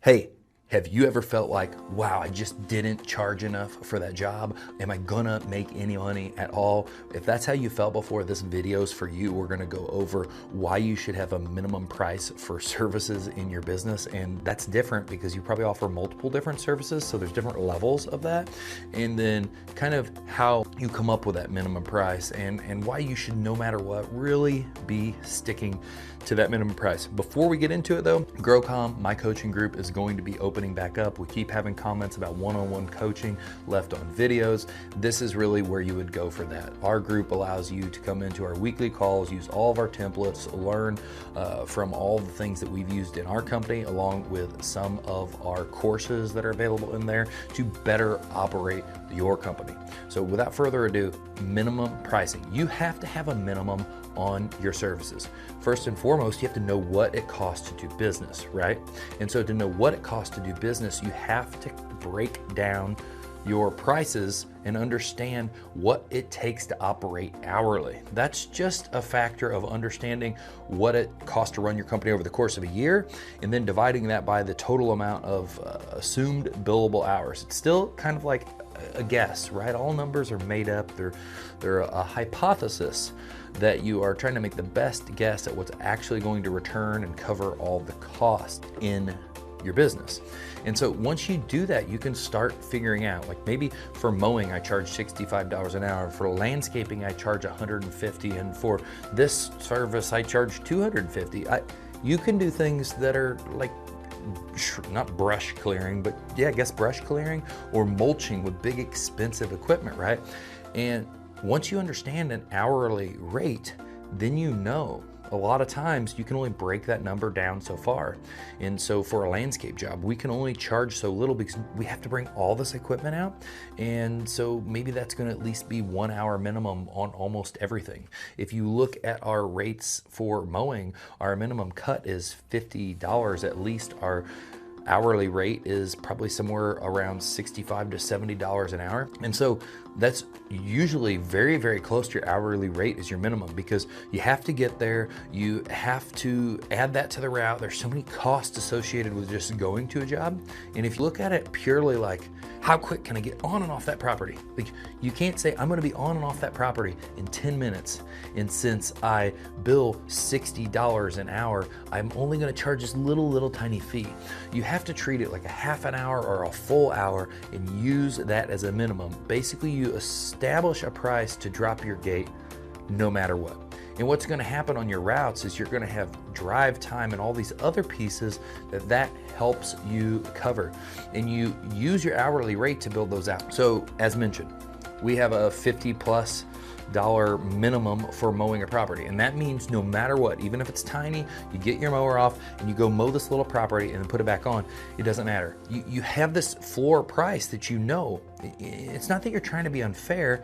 Hey, have you ever felt like, wow, I just didn't charge enough for that job? Am I gonna make any money at all? If that's how you felt before, this video is for you. We're gonna go over why you should have a minimum price for services in your business. And that's different because you probably offer multiple different services. So there's different levels of that. And then kind of how you come up with that minimum price and why you should, no matter what, really be sticking to that minimum price. Before we get into it though, GrowCom, my coaching group, is going to be opening back up. We keep having comments about one-on-one coaching left on videos. This is really where you would go for that. Our group allows you to come into our weekly calls, use all of our templates, learn from all the things that we've used in our company, along with some of our courses that are available in there to better operate your company. So without further ado, minimum pricing. You have to have a minimum on your services. First and foremost, you have to know what it costs to do business, right? And so to know what it costs to do business, you have to break down your prices and understand what it takes to operate hourly. That's just a factor of understanding what it costs to run your company over the course of a year, and then dividing that by the total amount of assumed billable hours. It's still kind of like a guess, right? All numbers are made up. They're a hypothesis that you are trying to make the best guess at what's actually going to return and cover all the cost in your business. And so once you do that, you can start figuring out, like maybe for mowing, I charge $65 an hour. For landscaping, I charge $150. And for this service, I charge $250. You can do things that are like, not brush clearing, but yeah, I guess brush clearing or mulching with big expensive equipment, right? And once you understand an hourly rate, then you know a lot of times you can only break that number down so far. And so for a landscape job, we can only charge so little because we have to bring all this equipment out. And so maybe that's going to at least be 1 hour minimum on almost everything. If you look at our rates for mowing, our minimum cut is $50 at least. Our hourly rate is probably somewhere around $65 to $70 an hour. And so that's usually very, very close to your hourly rate is your minimum, because you have to get there. You have to add that to the route. There's so many costs associated with just going to a job. And if you look at it purely like, how quick can I get on and off that property? Like, you can't say I'm gonna be on and off that property in 10 minutes. And since I bill $60 an hour, I'm only gonna charge this little tiny fee. You have to treat it like a half an hour or a full hour and use that as a minimum. Basically, you establish a price to drop your gate no matter what. And what's going to happen on your routes is you're going to have drive time and all these other pieces that helps you cover. And you use your hourly rate to build those out. So as mentioned, we have a $50+ minimum for mowing a property. And that means no matter what, even if it's tiny, you get your mower off and you go mow this little property and then put it back on. It doesn't matter. You have this floor price that you know. It's not that you're trying to be unfair.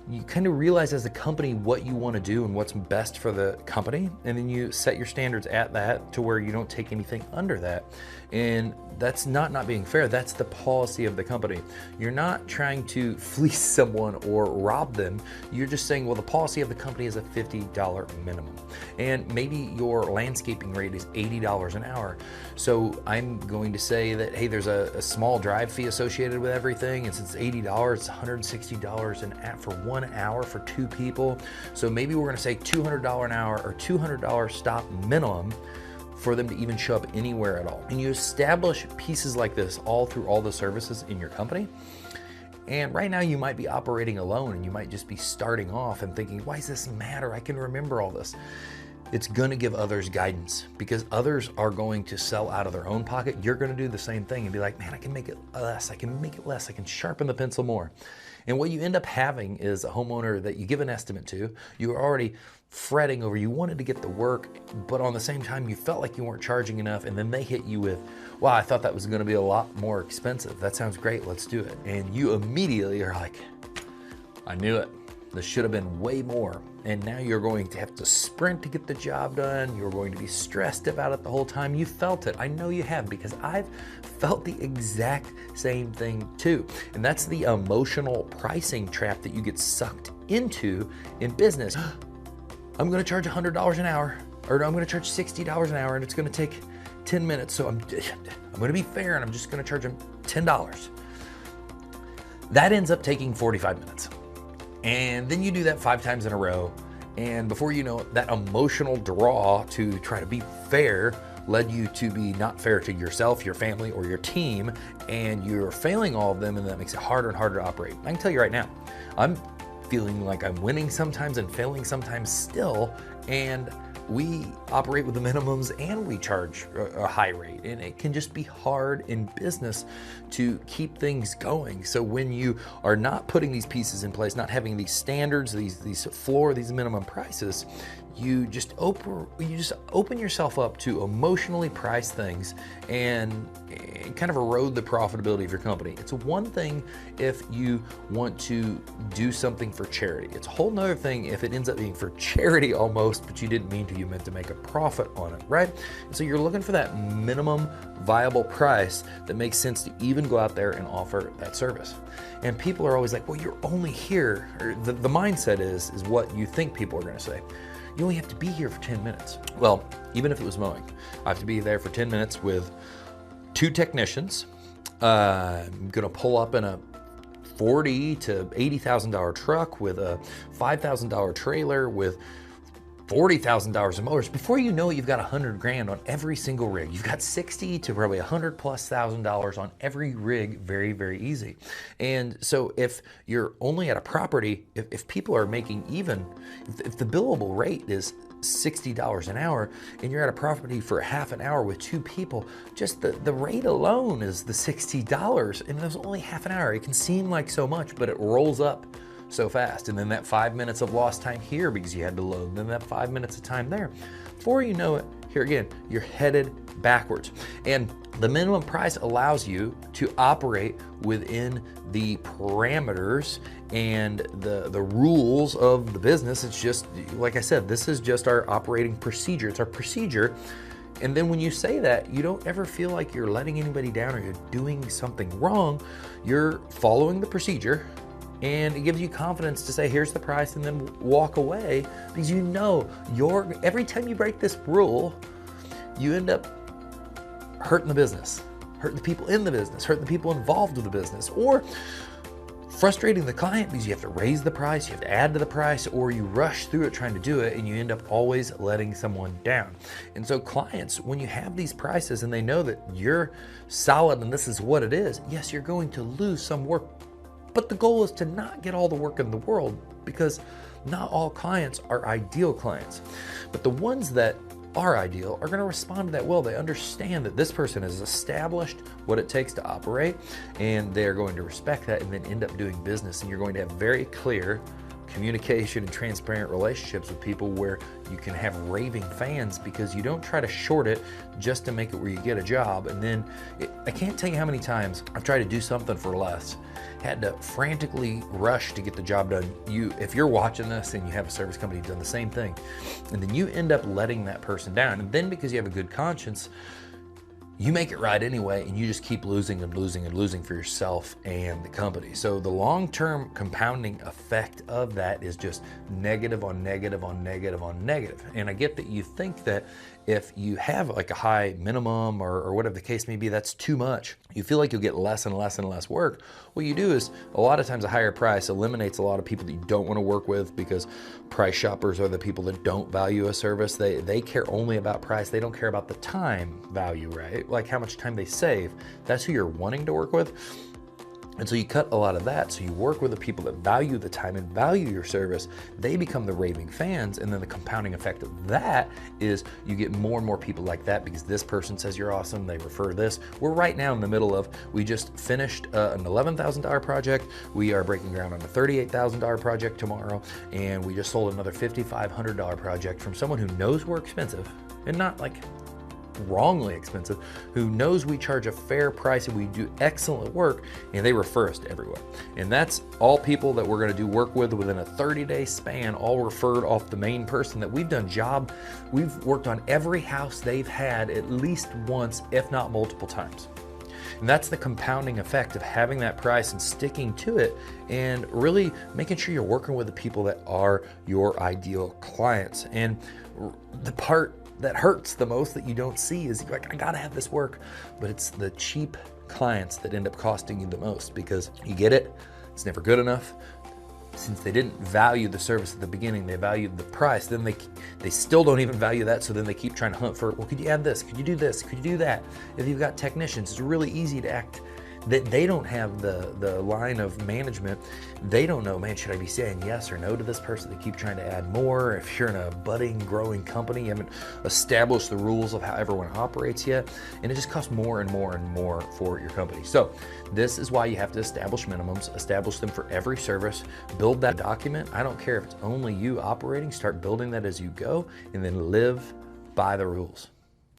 You kind of realize as a company what you want to do and what's best for the company. And then you set your standards at that to where you don't take anything under that. And that's not being fair. That's the policy of the company. You're not trying to fleece someone or rob them. You're just saying, well, the policy of the company is a $50 minimum. And maybe your landscaping rate is $80 an hour. So I'm going to say that, hey, there's a small drive fee associated with everything. And since it's $80, it's $160 for 1 hour for 2 people. So maybe we're gonna say $200 an hour or $200 stop minimum for them to even show up anywhere at all. And you establish pieces like this all through all the services in your company. And right now you might be operating alone and you might just be starting off and thinking, why does this matter? I can remember all this. It's going to give others guidance, because others are going to sell out of their own pocket. You're going to do the same thing and be like, man, I can make it less. I can make it less. I can sharpen the pencil more. And what you end up having is a homeowner that you give an estimate to. You were already fretting over, you wanted to get the work, but on the same time, you felt like you weren't charging enough. And then they hit you with, wow, I thought that was going to be a lot more expensive. That sounds great. Let's do it. And you immediately are like, I knew it. This should have been way more. And now you're going to have to sprint to get the job done. You're going to be stressed about it the whole time. You felt it. I know you have, because I've felt the exact same thing too. And that's the emotional pricing trap that you get sucked into in business. I'm going to charge $100 an hour, or I'm going to charge $60 an hour, and it's going to take 10 minutes, so I'm going to be fair and I'm just going to charge them $10. That ends up taking 45 minutes. And then you do that 5 times in a row. And before you know it, that emotional draw to try to be fair led you to be not fair to yourself, your family, or your team, and you're failing all of them, and that makes it harder and harder to operate. I can tell you right now, I'm feeling like I'm winning sometimes and failing sometimes still, and we operate with the minimums and we charge a high rate, and it can just be hard in business to keep things going. So when you are not putting these pieces in place, not having these standards, these minimum prices, you just open yourself up to emotionally price things and kind of erode the profitability of your company. It's one thing if you want to do something for charity. It's a whole nother thing if it ends up being for charity almost, but you didn't mean to, you meant to make a profit on it, right? And so you're looking for that minimum viable price that makes sense to even go out there and offer that service. And people are always like, well, you're only here, or the mindset is what you think people are gonna say. You only have to be here for 10 minutes. Well, even if it was mowing, I have to be there for 10 minutes with 2 technicians. I'm gonna pull up in a $40,000 to $80,000 truck with a $5,000 trailer with $40,000 of motors. Before you know it, you've got $100,000 on every single rig. You've got $60,000 to probably $100,000+ on every rig, very, very easy. And so if you're only at a property, if people are making even, if the billable rate is $60 an hour and you're at a property for half an hour with 2 people, just the rate alone is the $60, and there's only half an hour. It can seem like so much, but it rolls up so fast. And then that 5 minutes of lost time here because you had to load, and then that 5 minutes of time there. Before you know it, here again, you're headed backwards. And the minimum price allows you to operate within the parameters and the rules of the business. It's just, like I said, this is just our operating procedure. It's our procedure. And then when you say that, you don't ever feel like you're letting anybody down or you're doing something wrong. You're following the procedure, and it gives you confidence to say, here's the price, and then walk away, because you know every time you break this rule, you end up hurting the business, hurting the people in the business, hurting the people involved with the business, or frustrating the client because you have to raise the price, you have to add to the price, or you rush through it trying to do it, and you end up always letting someone down. And so clients, when you have these prices and they know that you're solid and this is what it is, yes, you're going to lose some work. But the goal is to not get all the work in the world, because not all clients are ideal clients. But the ones that are ideal are going to respond to that well. They understand that this person has established what it takes to operate, and they're going to respect that and then end up doing business. And you're going to have very clear communication and transparent relationships with people where you can have raving fans, because you don't try to short it just to make it where you get a job. And then I can't tell you how many times I've tried to do something for less, had to frantically rush to get the job done. If you're watching this and you have a service company, you've done the same thing, and then you end up letting that person down. And then because you have a good conscience, you make it right anyway, and you just keep losing and losing and losing for yourself and the company. So the long-term compounding effect of that is just negative on negative on negative on negative. And I get that you think that if you have like a high minimum or whatever the case may be, that's too much. You feel like you'll get less and less and less work. What you do is, a lot of times a higher price eliminates a lot of people that you don't want to work with, because price shoppers are the people that don't value a service. They care only about price. They don't care about the time value, right? Like how much time they save. That's who you're wanting to work with. And so you cut a lot of that. So you work with the people that value the time and value your service. They become the raving fans. And then the compounding effect of that is you get more and more people like that, because this person says you're awesome. They refer this. We're right now in the middle of, we just finished an $11,000 project. We are breaking ground on a $38,000 project tomorrow. And we just sold another $5,500 project from someone who knows we're expensive, and not like wrongly expensive, who knows we charge a fair price and we do excellent work, and they refer us to everyone. And that's all people that we're going to do work with within a 30-day span, all referred off the main person that we've done job. We've worked on every house they've had at least once, if not multiple times. And that's the compounding effect of having that price and sticking to it, and really making sure you're working with the people that are your ideal clients. And the part that hurts the most, that you don't see, is you're like, I gotta have this work. But it's the cheap clients that end up costing you the most, because you get it, it's never good enough. Since they didn't value the service at the beginning, they valued the price, then they still don't even value that, so then they keep trying to hunt for, well, could you add this? Could you do this? Could you do that? If you've got technicians, it's really easy to act that they don't have the line of management. They don't know, man, should I be saying yes or no to this person? They keep trying to add more. If you're in a budding, growing company, you haven't established the rules of how everyone operates yet, and it just costs more and more and more for your company. So this is why you have to establish minimums, establish them for every service, build that document. I don't care if it's only you operating, start building that as you go, and then live by the rules.